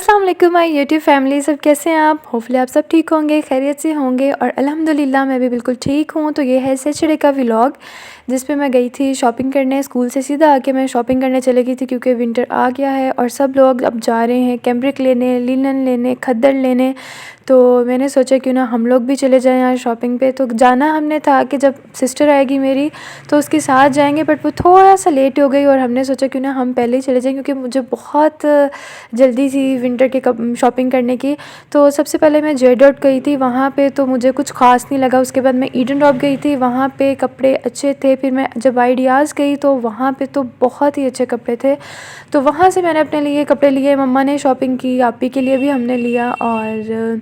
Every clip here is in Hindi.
अस्सलाम वालेकुम माय यूट्यूब फैमिली, सब कैसे हैं आप। होपफुली आप सब ठीक होंगे, खैरियत से होंगे और अल्हम्दुलिल्लाह मैं भी बिल्कुल ठीक हूँ। तो ये है सैटरडे का व्लॉग जिस पे मैं गई थी शॉपिंग करने। स्कूल से सीधा आके मैं शॉपिंग करने चली गई थी क्योंकि विंटर आ गया है और सब लोग अब जा रहे हैं कैम्ब्रिक लेने, लिनन लेने, खद्दड़ लेने। तो मैंने सोचा क्यों ना हम लोग भी चले जाएं यहाँ शॉपिंग पे। तो जाना हमने था कि जब सिस्टर आएगी मेरी तो उसके साथ जाएंगे, बट वो थोड़ा सा लेट हो गई और हमने सोचा क्यों ना हम पहले ही चले जाएं क्योंकि मुझे बहुत जल्दी थी विंटर के शॉपिंग करने की। तो सबसे पहले मैं जे डॉट गई थी, वहाँ पे तो मुझे कुछ ख़ास नहीं लगा। उसके बाद मैं ईडन टॉप गई थी, वहाँ पे कपड़े अच्छे थे। फिर मैं जब आइडियाज़ गई तो वहाँ पे तो बहुत ही अच्छे कपड़े थे। तो वहाँ से मैंने अपने लिए कपड़े लिए, मम्मा ने शॉपिंग की, आपी के लिए भी हमने लिया। और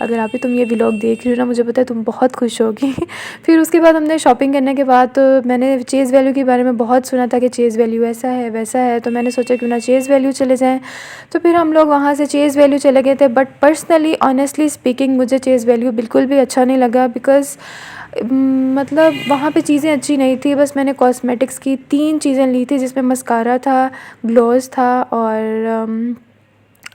अगर आप ही तुम ये व्लॉग देख रही हो ना, मुझे पता है तुम बहुत खुश होगी। फिर उसके बाद हमने शॉपिंग करने के बाद तो मैंने चेज़ वैल्यू के बारे में बहुत सुना था कि चेज़ वैल्यू ऐसा है वैसा है। तो मैंने सोचा क्यों ना चेज़ वैल्यू चले जाएं। तो फिर हम लोग वहाँ से चेज़ वैल्यू चले गए थे। बट पर्सनली ऑनेस्टली स्पीकिंग मुझे चेज़ वैल्यू बिल्कुल भी अच्छा नहीं लगा, बिकॉज़ मतलब वहाँ पे चीज़ें अच्छी नहीं थी। बस मैंने कॉस्मेटिक्स की 3 चीज़ें ली थी जिसमें मस्कारा था, ग्लोज़ था और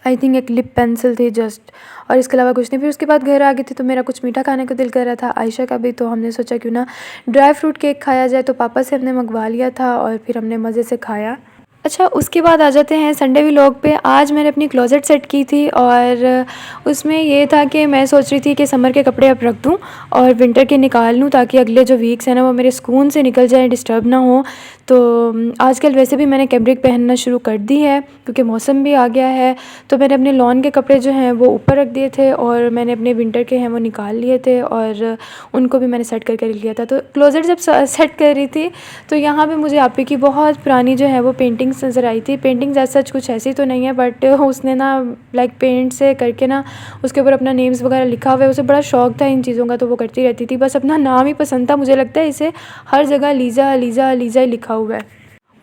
आई थिंक एक लिप पेंसिल थी जस्ट, और इसके अलावा कुछ नहीं। फिर उसके बाद घर आ गई थी तो मेरा कुछ मीठा खाने को दिल कर रहा था, आयशा का भी। तो हमने सोचा क्यों ना ड्राई फ्रूट केक खाया जाए। तो पापा से हमने मंगवा लिया था और फिर हमने मज़े से खाया। अच्छा, उसके बाद आ जाते हैं संडे व्लॉग पे। आज मैंने अपनी क्लोज़ेट सेट की थी और उसमें ये था कि मैं सोच रही थी कि समर के कपड़े अब रख दूं और विंटर के निकाल लूं ताकि अगले जो वीक्स हैं ना वो मेरे सुकून से निकल जाएं, डिस्टर्ब ना हो। तो आजकल वैसे भी मैंने कैम्ब्रिक पहनना शुरू कर दी है क्योंकि मौसम भी आ गया है। तो मैंने अपने लॉन के कपड़े जो हैं वो ऊपर रख दिए थे और मैंने अपने विंटर के हैं वो निकाल लिए थे और उनको भी मैंने सेट करके रख लिया था। तो क्लोज़ेट जब सेट कर रही थी तो यहाँ पे मुझे आपी की बहुत पुरानी जो है वो पेंटिंग्स नज़र आई थी। पेंटिंग्स ऐसा कुछ ऐसी तो नहीं है, बट उसने ना लाइक पेंट से करके ना उसके ऊपर अपना नेम्स वगैरह लिखा हुआ है। उसे बड़ा शौक था इन चीज़ों का तो वो करती रहती थी। बस अपना नाम ही पसंद था, मुझे लगता है इसे हर जगह लीज़ा लीज़ा लीज़ा ही लिखा हुआ है।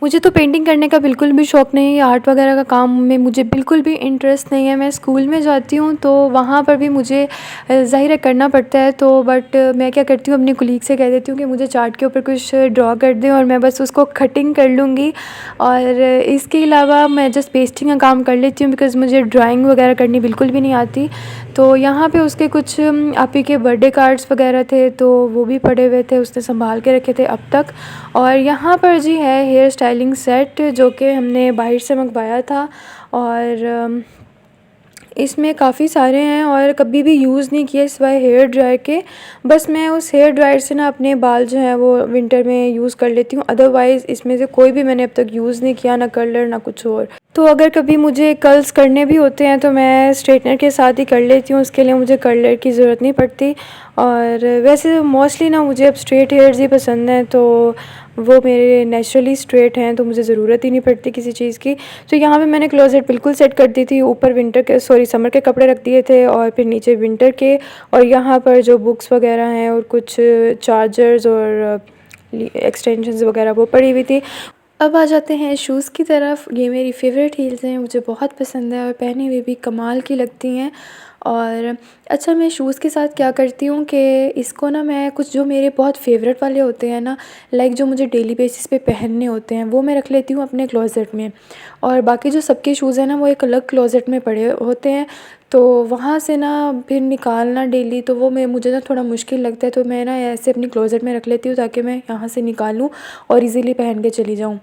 मुझे तो पेंटिंग करने का बिल्कुल भी शौक़ नहीं है, आर्ट वगैरह का काम में मुझे बिल्कुल भी इंटरेस्ट नहीं है। मैं स्कूल में जाती हूँ तो वहाँ पर भी मुझे ज़ाहिर है करना पड़ता है। तो बट मैं क्या करती हूँ, अपनी कुलीग से कह देती हूँ कि मुझे चार्ट के ऊपर कुछ ड्रॉ कर दें और मैं बस उसको कटिंग कर लूँगी। और इसके अलावा मैं जस्ट पेस्टिंग का काम कर लेती हूँ बिकॉज़ मुझे ड्राइंग वगैरह करनी बिल्कुल भी नहीं आती। तो यहाँ पे उसके कुछ आपी के बर्थडे कार्ड्स वगैरह थे तो वो भी पड़े हुए थे, उसने संभाल के रखे थे अब तक। और यहाँ पर जी है हेयर स्टाइलिंग सेट जो कि हमने बाहर से मंगवाया था और इसमें काफ़ी सारे हैं और कभी भी यूज़ नहीं किए सिवाय हेयर ड्रायर के। बस मैं उस हेयर ड्रायर से ना अपने बाल जो हैं वो विंटर में यूज़ कर लेती हूँ, अदरवाइज़ इसमें से कोई भी मैंने अब तक यूज़ नहीं किया, ना कर्लर ना कुछ और। तो अगर कभी मुझे कर्ल्स करने भी होते हैं तो मैं स्ट्रेटनर के साथ ही कर लेती हूँ, उसके लिए मुझे कर्लर की ज़रूरत नहीं पड़ती। और वैसे मोस्टली ना मुझे अब स्ट्रेट हेयर्स ही पसंद हैं, तो वो मेरे नेचुरली स्ट्रेट हैं तो मुझे ज़रूरत ही नहीं पड़ती किसी चीज़ की। तो यहाँ पे मैंने क्लोज़ेट बिल्कुल सेट कर दी थी, ऊपर विंटर के समर के कपड़े रख दिए थे और फिर नीचे विंटर के, और यहाँ पर जो बुक्स वगैरह हैं और कुछ चार्जर्स और एक्सटेंशंस वगैरह वो पड़ी हुई थी। अब आ जाते हैं शूज़ की तरफ। ये मेरी फ़ेवरेट हील्स हैं, मुझे बहुत पसंद है और पहनी हुई भी कमाल की लगती हैं। और अच्छा, मैं शूज़ के साथ क्या करती हूँ कि इसको ना मैं कुछ जो मेरे बहुत फ़ेवरेट वाले होते हैं ना, लाइक जो मुझे डेली बेसिस पे पहनने होते हैं वो मैं रख लेती हूँ अपने क्लोज़ेट में। और बाकी जो सबके शूज़ हैं ना वो एक अलग क्लोज़ेट में पड़े होते हैं, तो वहाँ से ना फिर निकालना डेली तो वो मुझे ना थोड़ा मुश्किल लगता है। तो मैं ना ऐसे अपनी क्लोज़ेट में रख लेती हूँ ताकि मैं यहाँ से निकालूँ और ईज़िली पहन के चली जाऊँ।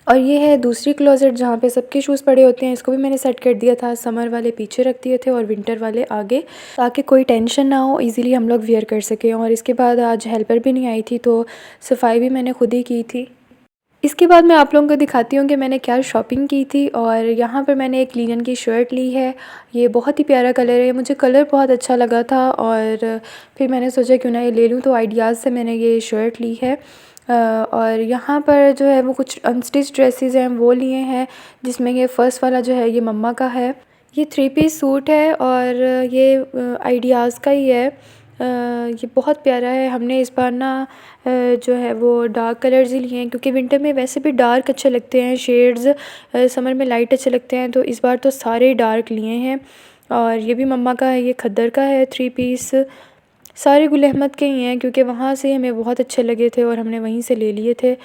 और ये है दूसरी क्लोज़ेट जहाँ पे सबके शूज़ पड़े होते हैं, इसको भी मैंने सेट कर दिया था। समर वाले पीछे रख दिए थे और विंटर वाले आगे, ताकि कोई टेंशन ना हो, इजीली हम लोग वियर कर सकें। और इसके बाद आज हेल्पर भी नहीं आई थी तो सफाई भी मैंने खुद ही की थी। इसके बाद मैं आप लोगों को दिखाती हूँ कि मैंने क्या शॉपिंग की थी। और यहाँ पर मैंने एक लिनन की शर्ट ली है, ये बहुत ही प्यारा कलर है, मुझे कलर बहुत अच्छा लगा था और फिर मैंने सोचा क्यों ना ये ले लूँ, तो आइडियाज़ से मैंने ये शर्ट ली है। और यहाँ पर जो है वो कुछ अनस्टिच ड्रेसेस हैं वो लिए हैं, जिसमें ये फ़र्स्ट वाला जो है ये मम्मा का है। ये 3 पीस सूट है और ये आइडियाज़ का ही है। ये बहुत प्यारा है। हमने इस बार ना जो है वो डार्क कलर्स ही लिए हैं क्योंकि विंटर में वैसे भी डार्क अच्छे लगते हैं शेड्स, समर में लाइट अच्छे लगते हैं, तो इस बार तो सारे डार्क लिए हैं। और ये भी मम्मा का है, ये खद्दर का है 3 पीस। सारे गुल अहमद के ही हैं क्योंकि वहाँ से हमें बहुत अच्छे लगे थे और हमने वहीं से ले लिए थे।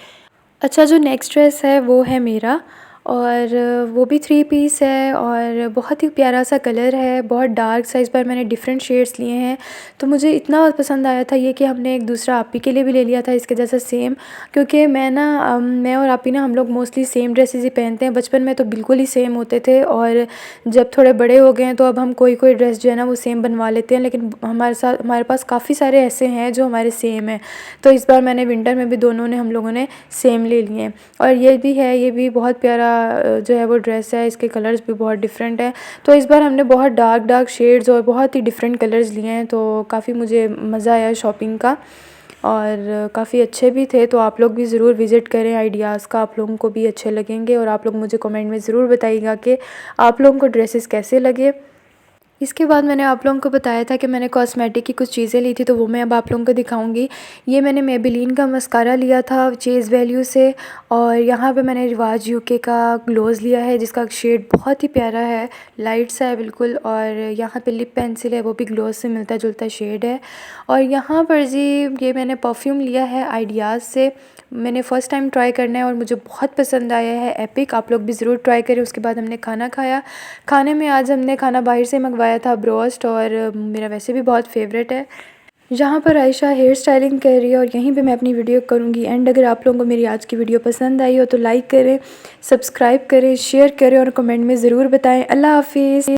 अच्छा, जो नेक्स्ट ड्रेस है वो है मेरा, और वो भी 3 पीस है और बहुत ही प्यारा सा कलर है, बहुत डार्क सा। इस बार मैंने डिफरेंट शेड्स लिए हैं, तो मुझे इतना पसंद आया था ये कि हमने एक दूसरा आपी के लिए भी ले लिया था इसके जैसा सेम। क्योंकि मैं और आपी ना हम लोग मोस्टली सेम ड्रेसेस ही पहनते हैं। बचपन में तो बिल्कुल ही सेम होते थे, और जब थोड़े बड़े हो गए हैं तो अब हम कोई कोई ड्रेस जो है ना वो सेम बनवा लेते हैं, लेकिन हमारे पास काफ़ी सारे ऐसे हैं जो हमारे सेम हैं। तो इस बार मैंने विंटर में भी दोनों ने हम लोगों ने सेम ले लिए हैं। और ये भी है, ये भी बहुत प्यारा जो है वो ड्रेस है, इसके कलर्स भी बहुत डिफरेंट हैं। तो इस बार हमने बहुत डार्क डार्क शेड्स और बहुत ही डिफरेंट कलर्स लिए हैं, तो काफ़ी मुझे मज़ा आया शॉपिंग का, और काफ़ी अच्छे भी थे। तो आप लोग भी ज़रूर विज़िट करें, आइडियाज़ का आप लोगों को भी अच्छे लगेंगे। और आप लोग मुझे कमेंट में ज़रूर बताइएगा कि आप लोगों को ड्रेसेस कैसे लगे। इसके बाद मैंने आप लोगों को बताया था कि मैंने कॉस्मेटिक की कुछ चीज़ें ली थी, तो वो मैं अब आप लोगों को दिखाऊंगी। ये मैंने मेबेलिन का मस्कारा लिया था चेज़ वैल्यू से, और यहाँ पे मैंने रिवाज यूके का ग्लोज़ लिया है जिसका शेड बहुत ही प्यारा है, लाइट सा है बिल्कुल। और यहाँ पे लिप पेंसिल है, वो भी ग्लोज़ से मिलता जुलता शेड है। और यहाँ पर जी ये मैंने परफ्यूम लिया है आइडियाज़ से, मैंने फ़र्स्ट टाइम ट्राई करना है और मुझे बहुत पसंद आया है, एपिक। आप लोग भी ज़रूर ट्राई करें। उसके बाद हमने खाना खाया। खाने में आज हमने खाना बाहर से मंगवाया था, ब्रोस्ट, और मेरा वैसे भी बहुत फेवरेट है। यहाँ पर आयशा हेयर स्टाइलिंग कर रही है, और यहीं पे मैं अपनी वीडियो करूँगी एंड। अगर आप लोगों को मेरी आज की वीडियो पसंद आई हो तो लाइक करें, सब्सक्राइब करें, शेयर करें और कमेंट में ज़रूर बताएं। अल्लाह हाफिज़।